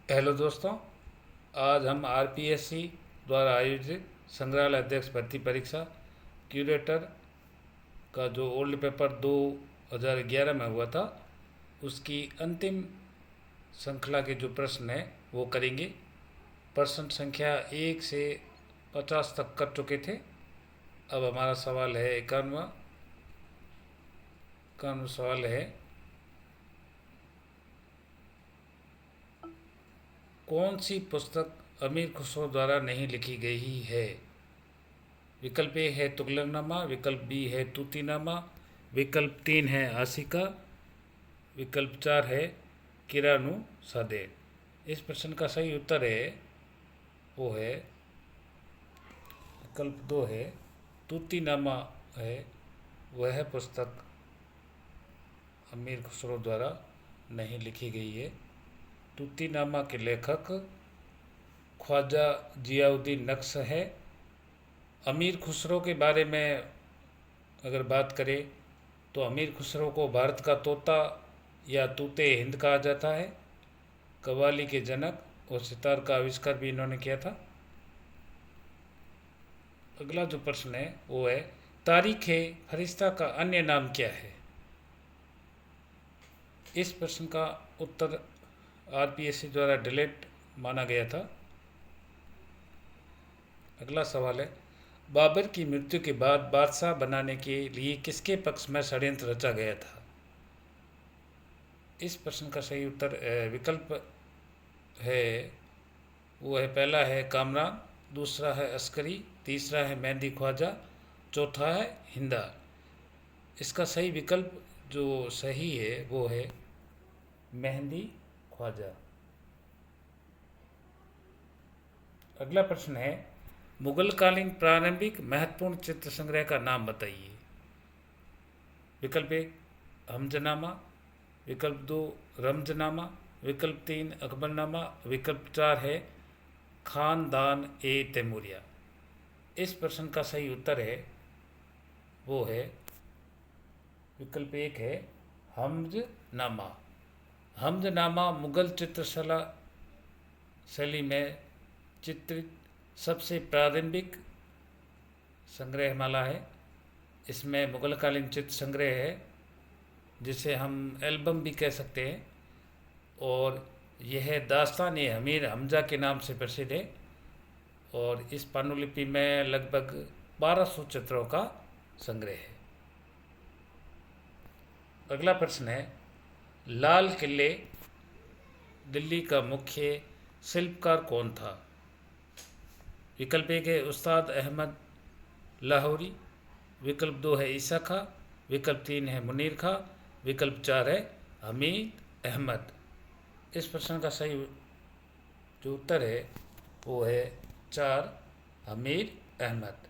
Hello दोस्तों। आज हम आरपीएससी द्वारा आयोजित संग्रहालय अध्यक्ष भर्ती परीक्षा क्यूरेटर का जो ओल्ड पेपर 2011 में हुआ था उसकी अंतिम श्रृंखला के जो प्रश्न हैं वो करेंगे। प्रश्न संख्या 1 से 50 तक कर चुके थे। अब हमारा सवाल है 51वां। 51वां सवाल है, कौन सी पुस्तक अमीर खुसरो द्वारा नहीं लिखी गई है? विकल्प ए है तुगलकनामा, विकल्प बी है तूतीनामा, विकल्प 3 है आशिका, विकल्प 4 है किरानू सादे। इस प्रश्न का सही उत्तर है वो है विकल्प 2 है तूतीनामा है। वह पुस्तक अमीर खुसरो द्वारा नहीं लिखी गई है। तूतीनामा के लेखक ख्वाजा जियाउद्दीन नक्श है। अमीर खुसरो के बारे में अगर बात करें तो अमीर खुसरो को भारत का तोता या तूते हिंद कहा जाता है। कव्वाली के जनक और सितार का आविष्कार भी इन्होंने किया था। अगला जो प्रश्न है वो है, तारीख फरिश्ता का अन्य नाम क्या है? इस प्रश्न का उत्तर आरपीएससी द्वारा डिलीट माना गया था। अगला सवाल है, बाबर की मृत्यु के बाद बादशाह बनाने के लिए किसके पक्ष में षड्यंत्र रचा गया था? इस प्रश्न का सही उत्तर विकल्प है वो है, पहला है कामरान, दूसरा है अस्करी, तीसरा है मेहंदी ख्वाजा, चौथा है हिंदा। इसका सही विकल्प जो सही है वो है मेहंदी ख्वाजा। अगला प्रश्न है, मुगल कालीन प्रारंभिक महत्वपूर्ण चित्र संग्रह का नाम बताइए। विकल्प 1 हमजनामा, विकल्प 2 रमजनामा, विकल्प 3 अकबरनामा, विकल्प 4 है खानदान ए तैमूरिया। इस प्रश्न का सही उत्तर है वो है विकल्प 1 है हमजनामा। हमजनामा मुगल चित्रकला शैली में चित्रित सबसे प्रारंभिक संग्रहमाला है। इसमें मुगलकालीन चित्र संग्रह है जिसे हम एल्बम भी कह सकते हैं, और यह दास्तान ए अमीर हमजा के नाम से प्रसिद्ध है। और इस पांडुलिपि में लगभग 1200 चित्रों का संग्रह है। अगला प्रश्न है, लाल किले दिल्ली का मुख्य शिल्पकार कौन था? विकल्प 1 है उस्ताद अहमद लाहौरी, विकल्प 2 है ईसा खां, विकल्प 3 है मुनीर खां, विकल्प 4 है हमीद अहमद। इस प्रश्न का सही जो उत्तर है वो है 4 हमीद अहमद।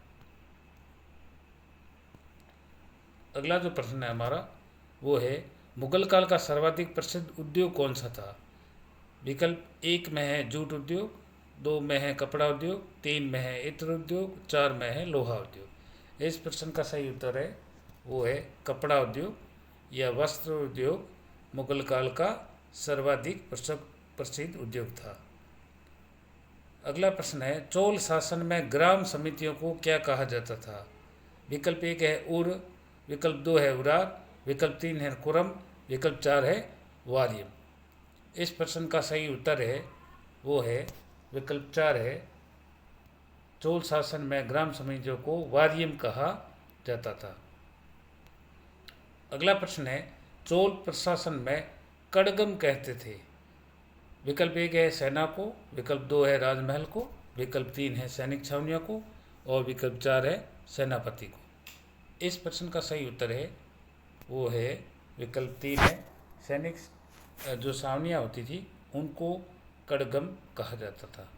अगला जो प्रश्न है हमारा वो है, मुगल काल का सर्वाधिक प्रसिद्ध उद्योग कौन सा था? विकल्प 1 में है जूट उद्योग, 2 में है कपड़ा उद्योग, 3 में है इत्र उद्योग, 4 में है लोहा उद्योग। इस प्रश्न का सही उत्तर है वो है कपड़ा उद्योग या वस्त्र उद्योग मुगल काल का सर्वाधिक प्रसिद्ध उद्योग था। अगला प्रश्न है, चोल शासन में ग्राम समितियों को क्या कहा जाता था? विकल्प 1 है उर, विकल्प 2 है उरार, विकल्प 3 है कुरम, विकल्प 4 है वारियम। इस प्रश्न का सही उत्तर है वो है विकल्प 4 है, चोल शासन में ग्राम समितियों को वारियम कहा जाता था। अगला प्रश्न है, चोल प्रशासन में कड़गम कहते थे। विकल्प 1 है सेना को, विकल्प 2 है राजमहल को, विकल्प 3 है सैनिक छावनियों को, और विकल्प 4 है सेनापति को। इस प्रश्न का सही उत्तर है वो है विकल्प 3 है, सैनिक जो छावनियाँ होती थी उनको कड़गम कहा जाता था।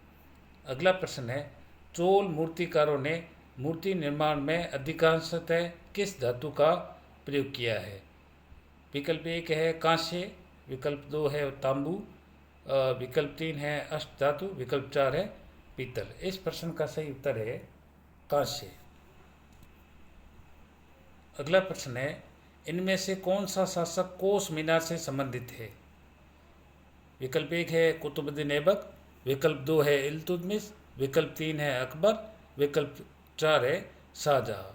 अगला प्रश्न है, चोल मूर्तिकारों ने मूर्ति निर्माण में अधिकांशतः किस धातु का प्रयोग किया है? विकल्प 1 है कांस्य, विकल्प 2 है तांबू, विकल्प 3 है अष्ट धातु, विकल्प 4 है पीतल। इस प्रश्न का सही उत्तर है कांस्य। अगला प्रश्न है, इनमें से कौन सा शासक कोस मीनार से संबंधित है? विकल्प 1 है कुतुबुद्दीन ऐबक, विकल्प 2 है इल्तुतमिश, विकल्प 3 है अकबर, विकल्प 4 है शाहजहाँ।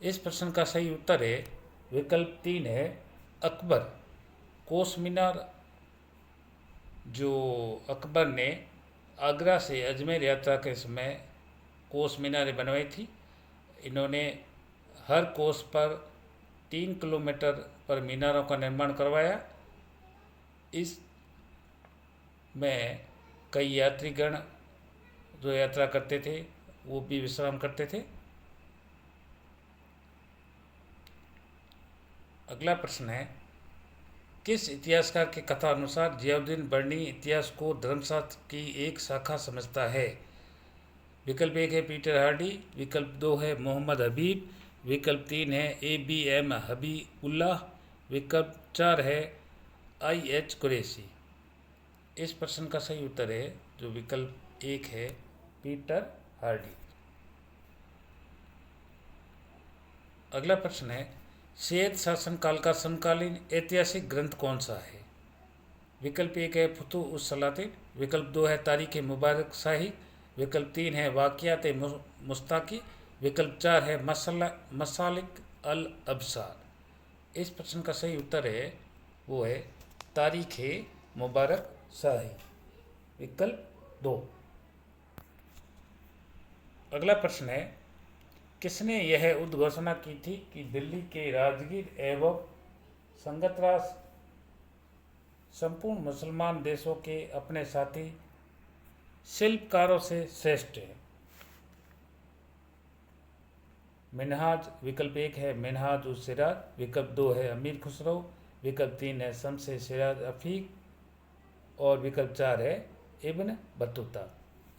इस प्रश्न का सही उत्तर है विकल्प 3 है अकबर। कोस मीनार जो अकबर ने आगरा से अजमेर यात्रा के समय कोस मीनारें बनवाई थी। इन्होंने हर कोस पर 3 किलोमीटर पर मीनारों का निर्माण करवाया। इस में कई यात्रीगण जो यात्रा करते थे वो भी विश्राम करते थे। अगला प्रश्न है किस इतिहासकार के कथा अनुसार जियाउद्दीन बर्नी इतिहास को धर्मशास्त्र की एक शाखा समझता है? विकल्प 1 है पीटर हार्डी, विकल्प 2 है मोहम्मद हबीब, विकल्प 3 है ABM हबीबुल्लाह, विकल्प 4 है IH कुरैशी। इस प्रश्न का सही उत्तर है जो विकल्प 1 है पीटर हार्डी। अगला प्रश्न है सैयद शासनकाल का समकालीन ऐतिहासिक ग्रंथ कौन सा है? विकल्प 1 है फुतुह उस सलातिन, विकल्प 2 है तारीख मुबारक शाही, विकल्प 3 है वाक़ियात मुस्ताकी, विकल्प 4 है मसालिक अल अबसार। इस प्रश्न का सही उत्तर है वो है तारीख मुबारक शाही, विकल्प 2। अगला प्रश्न है किसने यह उद्घोषणा की थी कि दिल्ली के राजगीर एवं संगतराज संपूर्ण मुसलमान देशों के अपने साथी शिल्पकारों से श्रेष्ठ है? मिनहाज विकल्प 1 है मिनहाज उस सिराज, विकल्प 2 है अमीर खुसरो, विकल्प 3 है शम्से सिराज अफीक और विकल्प 4 है इब्न बतूता।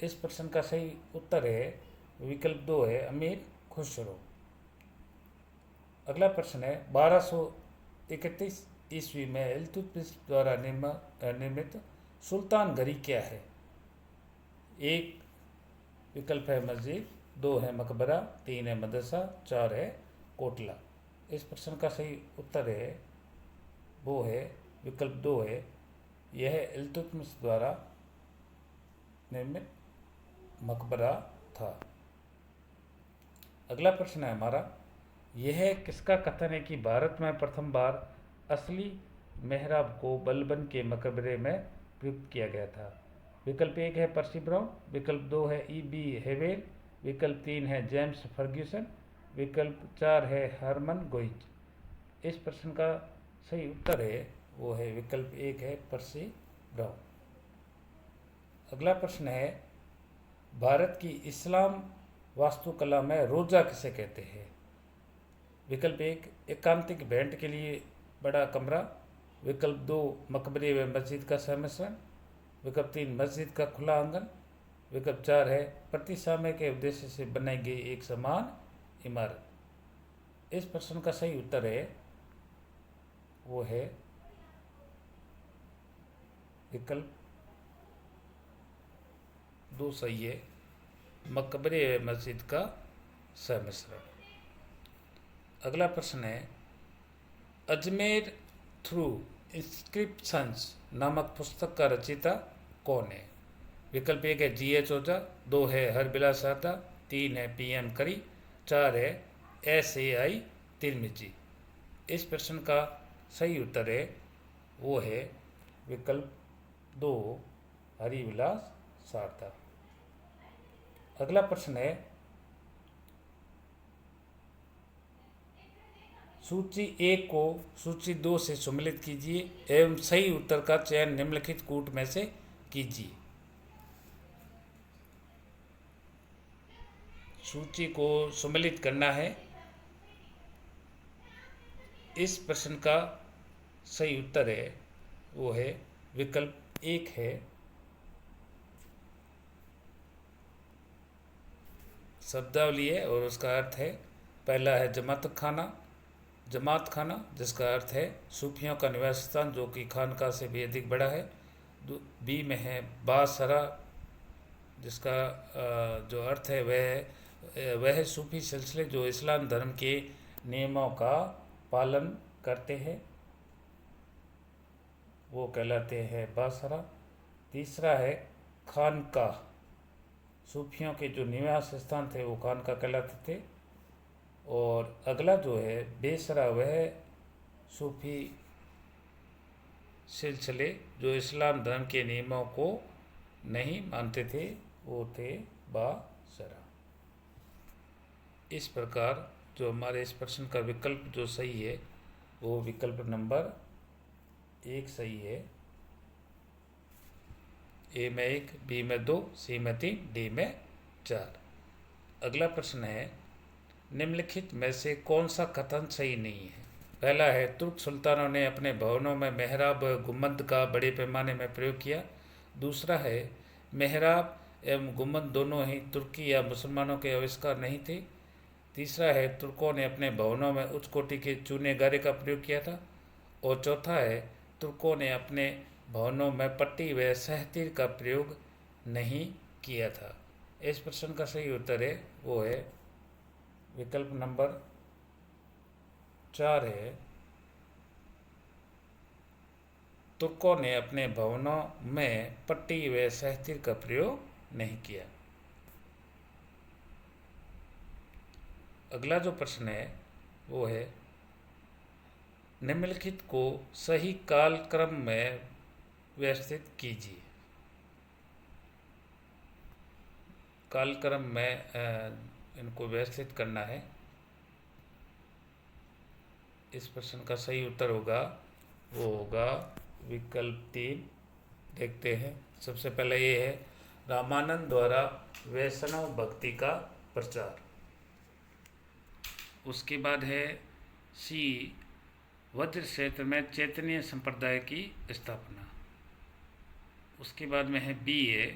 इस प्रश्न का सही उत्तर है विकल्प 2 है अमीर खुसरो। अगला प्रश्न है 1231 ईस्वी में इल्तुतमिश द्वारा निर्मित सुल्तान घड़ी क्या है? 1 विकल्प है मस्जिद, 2 है मकबरा, 3 है मदरसा, 4 है कोटला। इस प्रश्न का सही उत्तर है वो है विकल्प 2 है यह इल्तुतमिश द्वारा निर्मित मकबरा था। अगला प्रश्न है हमारा यह किसका कथन है कि भारत में प्रथम बार असली मेहराब को बलबन के मकबरे में प्रयुक्त किया गया था? विकल्प 1 है पर्सी ब्राउन, विकल्प 2 है E.B. हेवेल, विकल्प 3 है जेम्स फर्ग्यूसन, विकल्प 4 है हरमन गोइज। इस प्रश्न का सही उत्तर है वो है विकल्प 1 है पर्सी ब्राउन। अगला प्रश्न है भारत की इस्लाम वास्तुकला में रोजा किसे कहते हैं? विकल्प 1 एकांतिक भेंट के लिए बड़ा कमरा, विकल्प 2 मकबरे व मस्जिद का सम्मिश्रण, विकल्प 3 मस्जिद का खुला आंगन, विकल्प 4 है प्रति समय के उद्देश्य से बनाई गई एक समान इमारत। इस प्रश्न का सही उत्तर है वो है विकल्प 2 सही है मकबरे व मस्जिद का सम्मिश्रण। अगला प्रश्न है अजमेर थ्रू इंस्क्रिप्शंस नामक पुस्तक का रचयिता कौन है? विकल्प 1 है G.H. ओझा, 2 है हरबिलास साहता, 3 है PM करी, 4 है SAI तिरमिजी। इस प्रश्न का सही उत्तर है वो है विकल्प 2 हरिविलास सारदा। अगला प्रश्न है सूची 1 को सूची 2 से सम्मिलित कीजिए एवं सही उत्तर का चयन निम्नलिखित कूट में से कीजिए। सूची को सम्मिलित करना है। इस प्रश्न का सही उत्तर है वो है विकल्प 1 है शब्दावली है और उसका अर्थ है पहला है जमात खाना जिसका अर्थ है सूफियों का निवास स्थान जो कि खानका से भी अधिक बड़ा है। बी में है बासरा जिसका जो अर्थ है वह सूफी सिलसिले जो इस्लाम धर्म के नियमों का पालन करते हैं। वो कहलाते हैं बासरा। तीसरा है खानकाह, सूफियों के जो निवास स्थान थे वो खानकाह कहलाते थे। और अगला जो है बेसरा, वह सूफी सिलसिले जो इस्लाम धर्म के नियमों को नहीं मानते थे, वो थे बासरा। इस प्रकार जो हमारे इस प्रश्न का विकल्प जो सही है वो विकल्प नंबर 1 सही है। ए में 1, बी में 2, सी में 3, डी में 4। अगला प्रश्न है निम्नलिखित में से कौन सा कथन सही नहीं है। पहला है तुर्क सुल्तानों ने अपने भवनों में मेहराब गुम्बद का बड़े पैमाने में प्रयोग किया। दूसरा है मेहराब एवं गुम्बद दोनों ही तुर्की या मुसलमानों के आविष्कार नहीं थे। तीसरा है तुर्कों ने अपने भवनों में उच्च कोटि के चूने गारे का प्रयोग किया था। और चौथा है तुर्कों ने अपने भवनों में पट्टी व सहतीर का प्रयोग नहीं किया था। इस प्रश्न का सही उत्तर है वो है विकल्प नंबर 4 है, तुर्कों ने अपने भवनों में पट्टी व सहतीर का प्रयोग नहीं किया। अगला जो प्रश्न है वो है निम्नलिखित को सही कालक्रम में व्यवस्थित कीजिए। कालक्रम में इनको व्यवस्थित करना है। इस प्रश्न का सही उत्तर होगा वो होगा विकल्प 3। देखते हैं। सबसे पहले ये है रामानंद द्वारा वैष्णव भक्ति का प्रचार। उसके बाद है सी वज्र क्षेत्र में चैतन्य संप्रदाय की स्थापना। उसके बाद में है बी है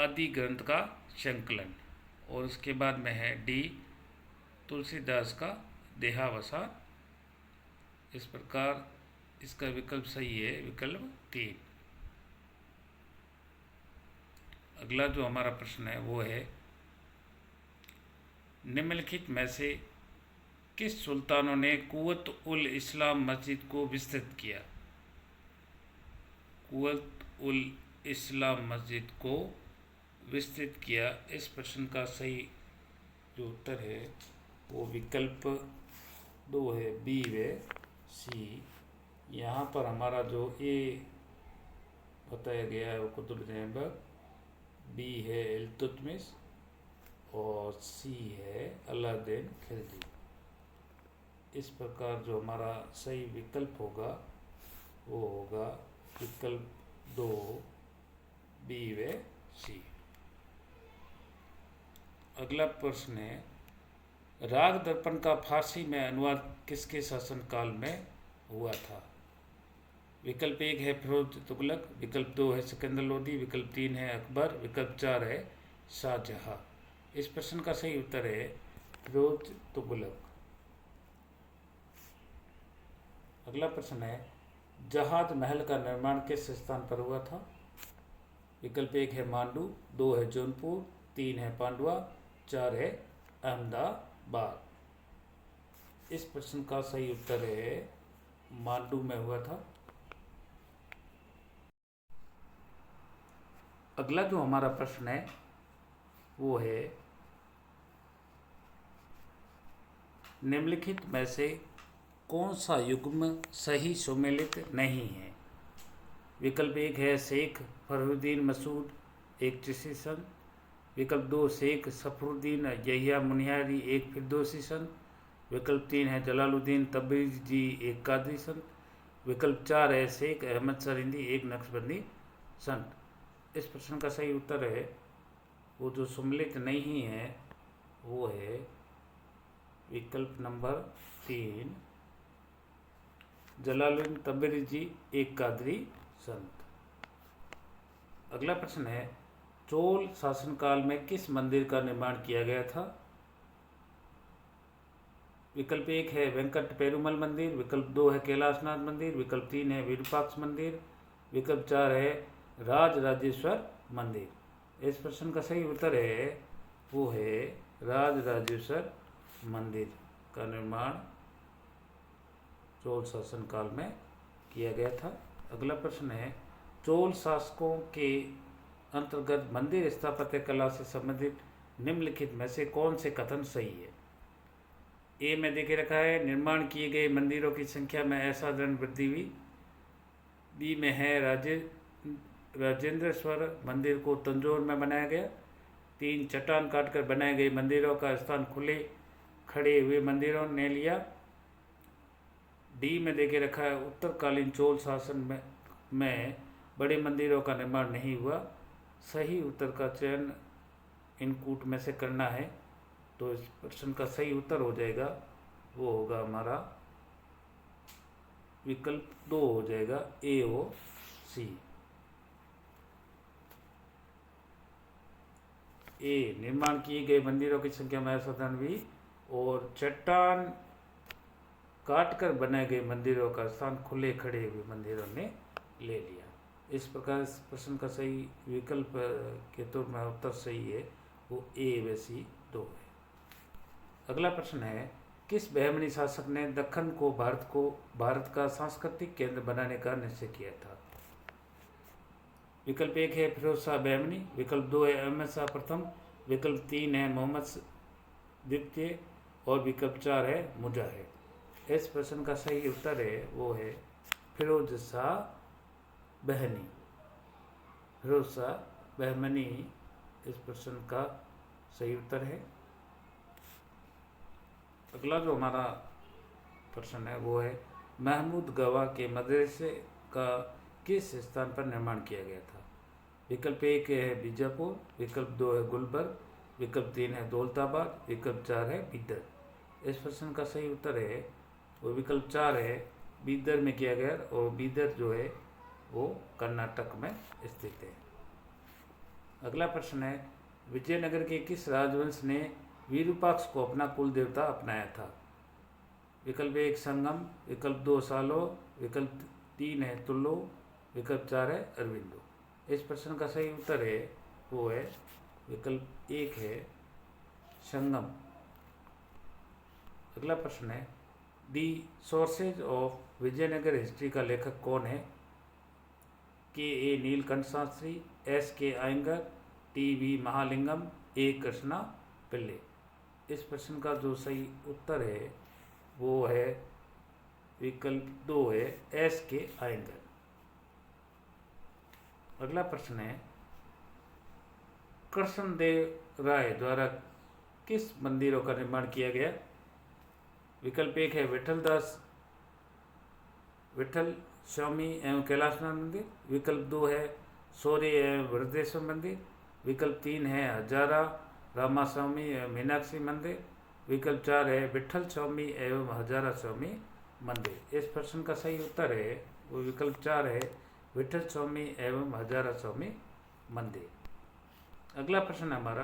आदि ग्रंथ का संकलन। और उसके बाद में है डी तुलसीदास का देहावसान। इस प्रकार इसका विकल्प सही है विकल्प 3। अगला जो हमारा प्रश्न है वो है निम्नलिखित में से किस सुल्तानों ने कुव्वत उल इस्लाम मस्जिद को विस्तृत किया। कुव्वत उल इस्लाम मस्जिद को विस्तृत किया। इस प्रश्न का सही जो उत्तर है वो विकल्प 2 है, बी व सी। यहाँ पर हमारा जो ए बताया गया है वो कुतुबुद्दीन ऐबक, बी है इल्तुतमिश और सी है अलाउद्दीन खिलजी। इस प्रकार जो हमारा सही विकल्प होगा वो होगा विकल्प 2, बी व सी। अगला प्रश्न है राग दर्पण का फारसी में अनुवाद किसके शासनकाल में हुआ था। विकल्प 1 है फिरोज तुगलक, विकल्प 2 है सिकंदर लोदी, विकल्प 3 है अकबर, विकल्प 4 है शाहजहां। इस प्रश्न का सही उत्तर है फिरोज तुगलक। अगला प्रश्न है जहाज महल का निर्माण किस स्थान पर हुआ था। विकल्प 1 है मांडू, 2 है जौनपुर, 3 है पांडुआ, 4 है अहमदाबाद। इस प्रश्न का सही उत्तर है मांडू में हुआ था। अगला जो हमारा प्रश्न है वो है निम्नलिखित में से कौन सा युग्म सही सुमेलित नहीं है। विकल्प 1 है शेख फरहुद्दीन मसूद एक चिश्ती संत, विकल्प 2 शेख सफरुद्दीन यहिया मुनियारी एक फिरदौसी संत, विकल्प 3 है जलालुद्दीन तबरेज़ी एक कादरी संत, विकल्प 4 है शेख अहमद सरिंदी एक नक्शबंदी संत। इस प्रश्न का सही उत्तर है वो जो सुमेलित नहीं है वो है विकल्प नंबर 3 जलालुद्दीन तबरेज़ी एक कादरी संत। अगला प्रश्न है चोल शासनकाल में किस मंदिर का निर्माण किया गया था। विकल्प 1 है वेंकट पेरुमल मंदिर, विकल्प 2 है कैलाशनाथ मंदिर, विकल्प 3 है विरूपाक्ष मंदिर, विकल्प 4 है राज राजेश्वर मंदिर। इस प्रश्न का सही उत्तर है वो है राज राजेश्वर मंदिर का निर्माण चोल शासनकाल में किया गया था। अगला प्रश्न है, चोल शासकों के अंतर्गत मंदिर स्थापत्य कला से संबंधित निम्नलिखित में से कौन से कथन सही है? ए में देखे रखा है, निर्माण किए गए मंदिरों की संख्या में असाधारण वृद्धि हुई। बी में है, राजेंद्रेश्वर मंदिर को तंजौर में बनाया गया। 3, चट्टान काटकर बनाए गए मंदिरों का स्थान खुले खड़े हुए मंदिरों ने लिया। डी में देखे रखा है, उत्तरकालीन चोल शासन में बड़े मंदिरों का निर्माण नहीं हुआ। सही उत्तर का चयन इन कूट में से करना है। तो इस प्रश्न का सही उत्तर हो जाएगा, वो होगा हमारा विकल्प 2 हो जाएगा, ए ओ सी। ए, निर्माण किए गए मंदिरों की संख्या में असाधारण हुई और चट्टान काटकर बनाए गए मंदिरों का स्थान खुले खड़े हुए मंदिरों ने ले लिया। इस प्रकार इस प्रश्न का सही विकल्प के तौर में उत्तर सही है, वो ए व सी 2 है। अगला प्रश्न है, किस बहमनी शासक ने दक्कन को भारत का सांस्कृतिक केंद्र बनाने का निश्चय किया था? विकल्प 1 है फिरोज शाह बहमनी, विकल्प 2 है अहमद शाह प्रथम, विकल्प 3 है मोहम्मद द्वितीय और विकल्प 4 है मुजाहिद। इस प्रश्न का सही उत्तर है वो है फिरोज शाह बहनी। फिरोज शाह बहमनी इस प्रश्न का सही उत्तर है। अगला जो हमारा प्रश्न है वो है, महमूद गवाह के मदरसे का किस स्थान पर निर्माण किया गया था? विकल्प 1 है बीजापुर, विकल्प 2 है गुलबर्ग, विकल्प 3 है दौलताबाद, विकल्प 4 है बीदर। इस प्रश्न का सही उत्तर है वो विकल्प 4 है, बीदर में किया गया और बीदर जो है वो कर्नाटक में स्थित है। अगला प्रश्न है, विजयनगर के किस राजवंश ने विरूपाक्ष को अपना कुल देवता अपनाया था? विकल्प 1 संगम, विकल्प 2 सालो, विकल्प 3 है तुल्लो, विकल्प 4 है अरविंदो। इस प्रश्न का सही उत्तर है वो है विकल्प 1 है संगम। अगला प्रश्न है, दी सोर्सेज ऑफ विजयनगर हिस्ट्री का लेखक कौन है? के ए नीलकंठ शास्त्री, एस के अयंगर, टी वी महालिंगम, ए कृष्णा पिल्ले। इस प्रश्न का जो सही उत्तर है वो है विकल्प 2 है एस के अयंगर। अगला प्रश्न है, कृष्णदेव राय द्वारा किस मंदिरों का निर्माण किया गया? विकल्प 1 है विठल स्वामी एवं कैलाशनाथ मंदिर, विकल्प 2 है शौर्य एवं वृद्धेश्वर मंदिर, विकल्प 3 है हजारा रामास्वामी एवं मीनाक्षी मंदिर, विकल्प 4 है विठल स्वामी एवं हजारा स्वामी मंदिर। इस प्रश्न का सही उत्तर है वो विकल्प 4 है विठल स्वामी एवं हजारा स्वामी मंदिर। अगला प्रश्न हमारा,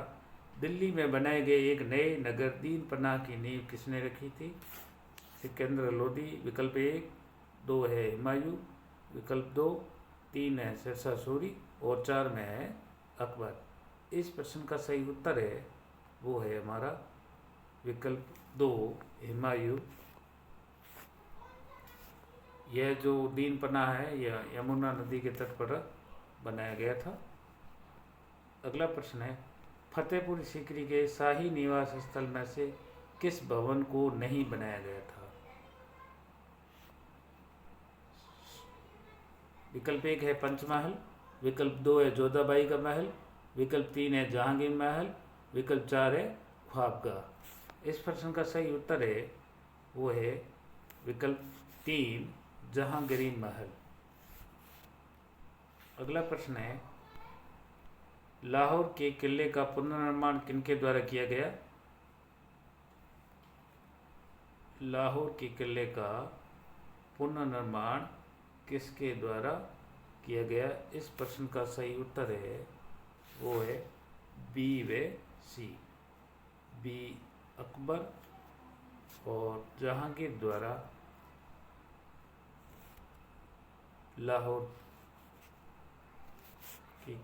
दिल्ली में बनाए गए एक नए नगर दीन पनाह की नींव किसने रखी थी? सिकंदर लोदी, विकल्प 1, 2 है हुमायूं, विकल्प 2, 3 है शेरशाह सूरी और 4 में है अकबर। इस प्रश्न का सही उत्तर है वो है हमारा विकल्प 2 हुमायूं। यह जो दीन पनाह है यह यमुना नदी के तट पर बनाया गया था। अगला प्रश्न है, फतेहपुर सीकरी के शाही निवास स्थल में से किस भवन को नहीं बनाया गया था? विकल्प 1 है पंचमहल, विकल्प 2 है जोधाबाई का महल, विकल्प 3 है जहांगीर महल, विकल्प 4 है ख्वाबगाह। इस प्रश्न का सही उत्तर है वो है विकल्प 3 जहांगीरी महल। अगला प्रश्न है, लाहौर के किले का पुनर्निर्माण किनके द्वारा किया गया? लाहौर के किले का पुनर्निर्माण किसके द्वारा किया गया? इस प्रश्न का सही उत्तर है वो है बी व सी, बी अकबर और जहांगीर द्वारा लाहौर के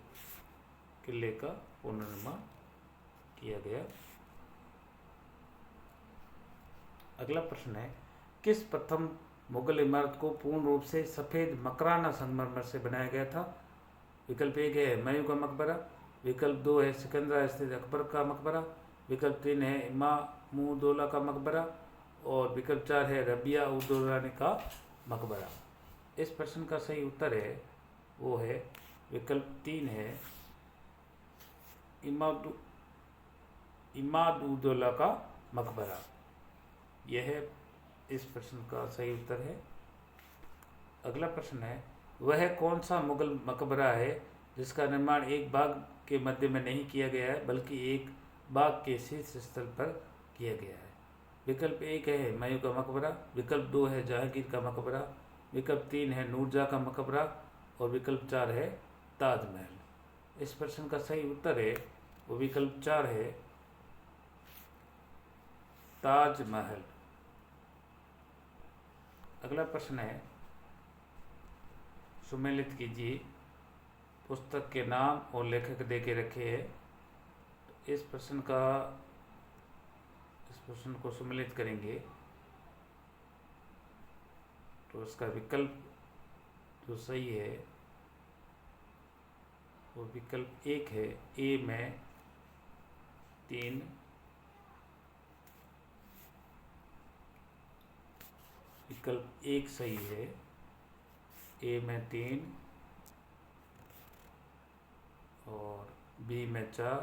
किले का पुनर्निर्माण किया गया। अगला प्रश्न है, किस प्रथम मुगल इमारत को पूर्ण रूप से सफ़ेद मकराना संगमरमर से बनाया गया था? विकल्प 1 है हुमायूं का मकबरा, विकल्प 2 है सिकंदरा स्थित अकबर का मकबरा, विकल्प 3 है इमामुद्दौला का मकबरा और विकल्प 4 है रबिया उद दौलानी का मकबरा। इस प्रश्न का सही उत्तर है वो है विकल्प 3 है इमादुद्दौला का मकबरा। यह इस प्रश्न का सही उत्तर है। अगला प्रश्न है वह कौन सा मुगल मकबरा है जिसका निर्माण एक बाग के मध्य में नहीं किया गया है बल्कि एक बाग के शीर्ष स्थल पर किया गया है? विकल्प 1 है हुमायूं का मकबरा, विकल्प 2 है जहांगीर का मकबरा, विकल्प 3 है नूरजहाँ का मकबरा और विकल्प 4 है ताजमहल। इस प्रश्न का सही उत्तर है वो विकल्प 4 है ताजमहल। अगला प्रश्न है सुमेलित कीजिए। पुस्तक के नाम और लेखक दे के रखे हैं। तो इस प्रश्न को सुमेलित करेंगे तो इसका विकल्प जो सही है वो विकल्प 1 है ए में 3, विकल्प 1 सही है ए में 3 और बी में 4,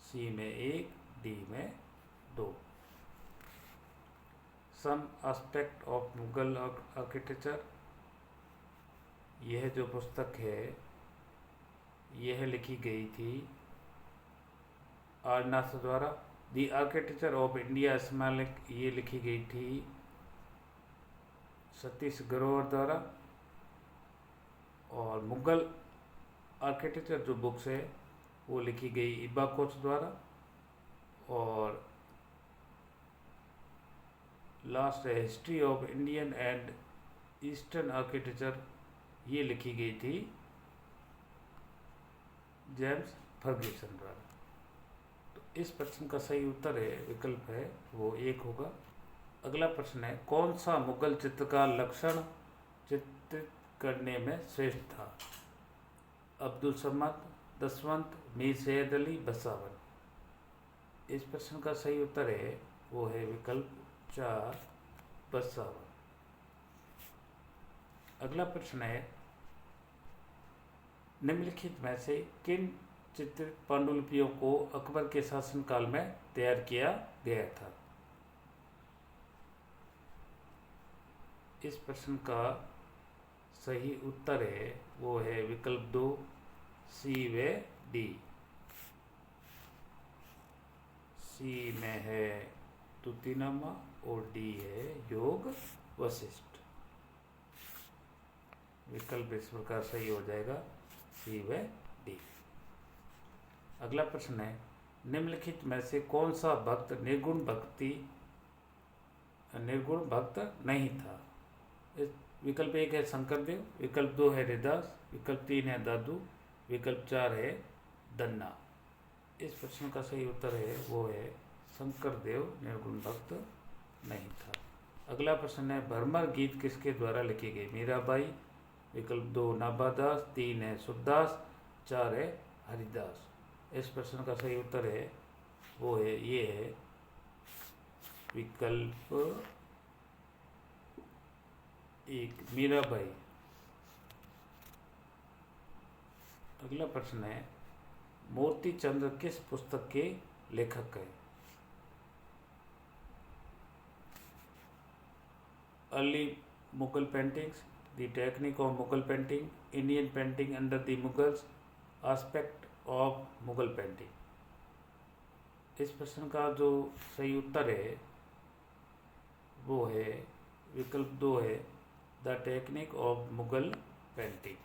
सी में 1, डी में 2। Some aspect of Mughal architecture, यह जो पुस्तक है यह लिखी गई थी आर नासर द्वारा। दी आर्किटेक्चर ऑफ इंडिया इस्लामिक, ये लिखी गई थी सतीश ग्रोवर द्वारा। और मुगल आर्किटेक्चर जो बुक्स है वो लिखी गई इब्बा कोच द्वारा। और लास्ट है history of Indian and eastern architecture, ये लिखी गई थी जेम्स फर्ग्यूसन द्वारा। तो इस प्रश्न का सही उत्तर है विकल्प है वो 1 होगा। अगला प्रश्न है कौन सा मुगल चित्रकार लक्षण चित्रित करने में श्रेष्ठ था? अब्दुल समद, दसवंत, मीर सैयद अली, बसावन। इस प्रश्न का सही उत्तर है वो है विकल्प 4 बसावन। अगला प्रश्न है निम्नलिखित में से किन चित्रित पांडुलिपियों को अकबर के शासनकाल में तैयार किया गया था? इस प्रश्न का सही उत्तर है वो है विकल्प 2 सी व डी। सी में है तुतीनामा और डी है योग वशिष्ठ। विकल्प इस प्रकार सही हो जाएगा सी व डी। अगला प्रश्न है निम्नलिखित में से कौन सा भक्त निर्गुण भक्त नहीं था? विकल्प 1 है शंकरदेव, विकल्प 2 है हरिदास, विकल्प 3 है दादू, विकल्प 4 है दन्ना। इस प्रश्न का सही उत्तर है वो है शंकरदेव निर्गुण भक्त नहीं था। अगला प्रश्न है भरमर गीत किसके द्वारा लिखी गई? मीराबाई, विकल्प 2 नाभादास, 3 है सूरदास, 4 है हरिदास। इस प्रश्न का सही उत्तर है वो है ये है विकल्प 1 मीराबाई। अगला प्रश्न है मोती चंद्र किस पुस्तक के लेखक हैं? Early Mughal paintings, the technique of Mughal painting, Indian painting under the Mughals, aspect of Mughal painting. इस प्रश्न का जो सही उत्तर है वो है विकल्प 2 है the technique of Mughal painting.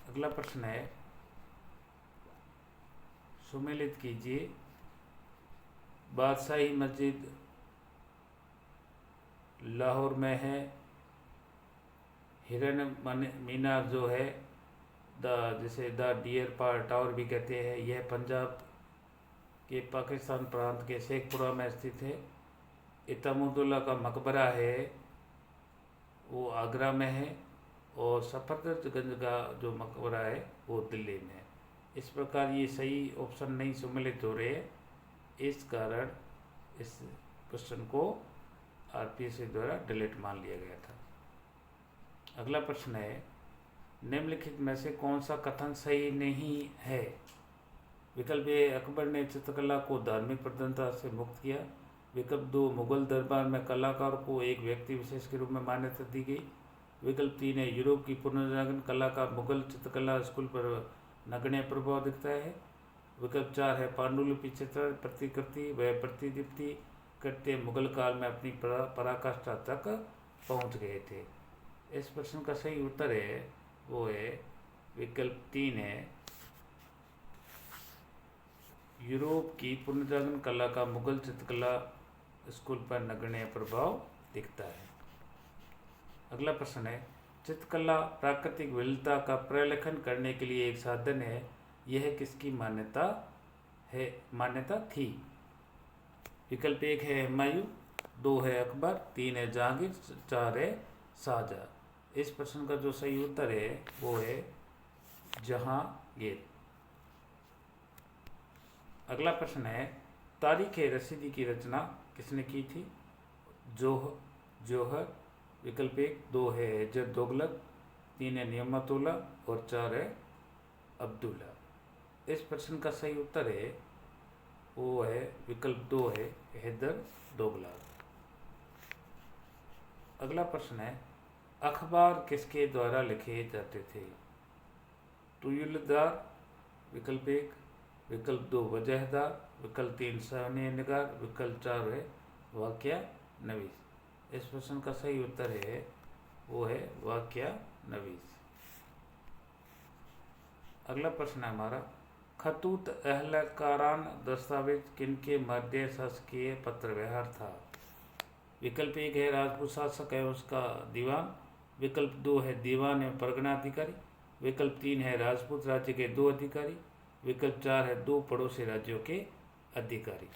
अगला प्रश्न है सुमेलित कीजिए। बादशाही मस्जिद लाहौर में है, हिरन मीनार जो है जिसे द डियर टावर भी कहते हैं, यह पंजाब के पाकिस्तान प्रांत के शेखपुरा में स्थित है। इमामुद्दौला का मकबरा है वो आगरा में है, और सफदरजंग का जो मकबरा है वो दिल्ली में है। इस प्रकार ये सही ऑप्शन नहीं सम्मिलित हो रहे हैं, इस कारण इस क्वेश्चन को आरपीएससी द्वारा डिलीट मान लिया गया था। अगला प्रश्न है, निम्नलिखित में से कौन सा कथन सही नहीं है? विकल्प ए, अकबर ने चित्रकला को धार्मिक प्रधानता से मुक्त किया। विकल्प 2, मुगल दरबार में कलाकार को एक व्यक्ति विशेष के रूप में मान्यता दी गई। विकल्प 3 है, यूरोप की पुनर्जागरण कला का मुगल चित्रकला स्कूल पर नगण्य प्रभाव दिखता है। विकल्प 4 है, पांडुलिपि चित्र प्रतिकृति व प्रतिदीप्ति करते मुगल काल में अपनी पराकाष्ठा तक पहुंच गए थे। इस प्रश्न का सही उत्तर है वो है विकल्प 3 है, यूरोप की पुनर्जागरण कला का मुगल चित्रकला स्कूल पर नगण्य प्रभाव दिखता है। अगला प्रश्न है, चित्रकला प्राकृतिक विविधता का प्रलेखन करने के लिए एक साधन है, यह किसकी मान्यता थी? विकल्प 1 है हुमायूं, 2 है अकबर, 3 है जहांगीर, 4 है शाहजहां। इस प्रश्न का जो सही उत्तर है वो है जहांगीर। अगला प्रश्न है, तारीख रसीदी की रचना किसने की थी? जौहर। विकल्प 1, 2 है हजरत तुगलक, 3 है नियामतुल्लाह और 4 है अब्दुल्ला। इस प्रश्न का सही उत्तर है वो है विकल्प 2 है हैदर तुगलक। अगला प्रश्न है, अखबार किसके द्वारा लिखे जाते थे? तुयुलदार। विकल्प 1, विकल्प 2 वजहदार, विकल्प 3 साहनी निगार, विकल्प 4 है वाक़या नवीस। इस प्रश्न का सही उत्तर है वो है वाक़या नवीस। अगला प्रश्न है हमारा, खतूत अहलकारान दस्तावेज किनके मध्य शासकीय पत्र व्यवहार था? विकल्प 1 है राजपूत शासक है उसका दीवान। विकल्प 2 है दीवान एवं परगना अधिकारी। विकल्प 3 है राजपूत राज्य के 2 अधिकारी। विकल्प 4 है 2 पड़ोसी राज्यों के अधिकारी।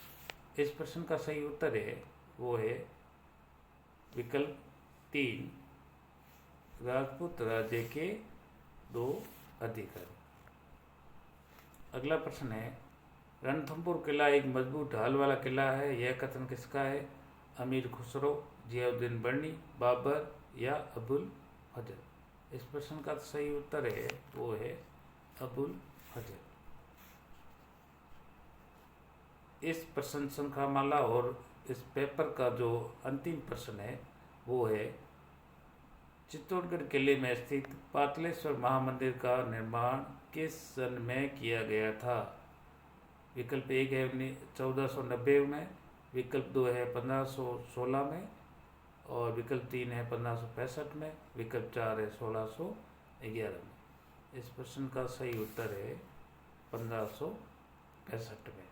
इस प्रश्न का सही उत्तर है वो है विकल्प 3, राजपूत राज्य के 2 अधिकारी। अगला प्रश्न है, रणथंभौर किला एक मजबूत ढाल वाला किला है, यह कथन किसका है? अमीर खुसरो, जियाउद्दीन बर्नी, बाबर या अबुल फजल। इस प्रश्न का सही उत्तर है वो है अबुल फजल। इस प्रश्न श्रृंखलामाला और इस पेपर का जो अंतिम प्रश्न है वो है, चित्तौड़गढ़ किले में स्थित पातलेश्वर महामंदिर का निर्माण किस सन में किया गया था? विकल्प 1 है 1490 में, विकल्प 2 है 1516 में और विकल्प 3 है 1565 में, विकल्प 4 है 1611 में। इस प्रश्न का सही उत्तर है 1565 में।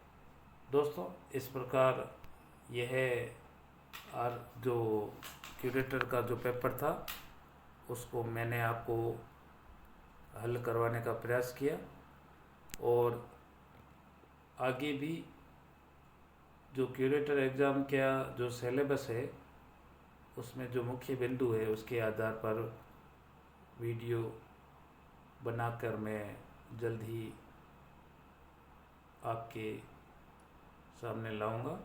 दोस्तों, इस प्रकार यह जो क्यूरेटर का जो पेपर था उसको मैंने आपको हल करवाने का प्रयास किया, और आगे भी जो क्यूरेटर एग्ज़ाम का जो सिलेबस है उसमें जो मुख्य बिंदु है उसके आधार पर वीडियो बनाकर मैं जल्द ही आपके सामने लाऊंगा।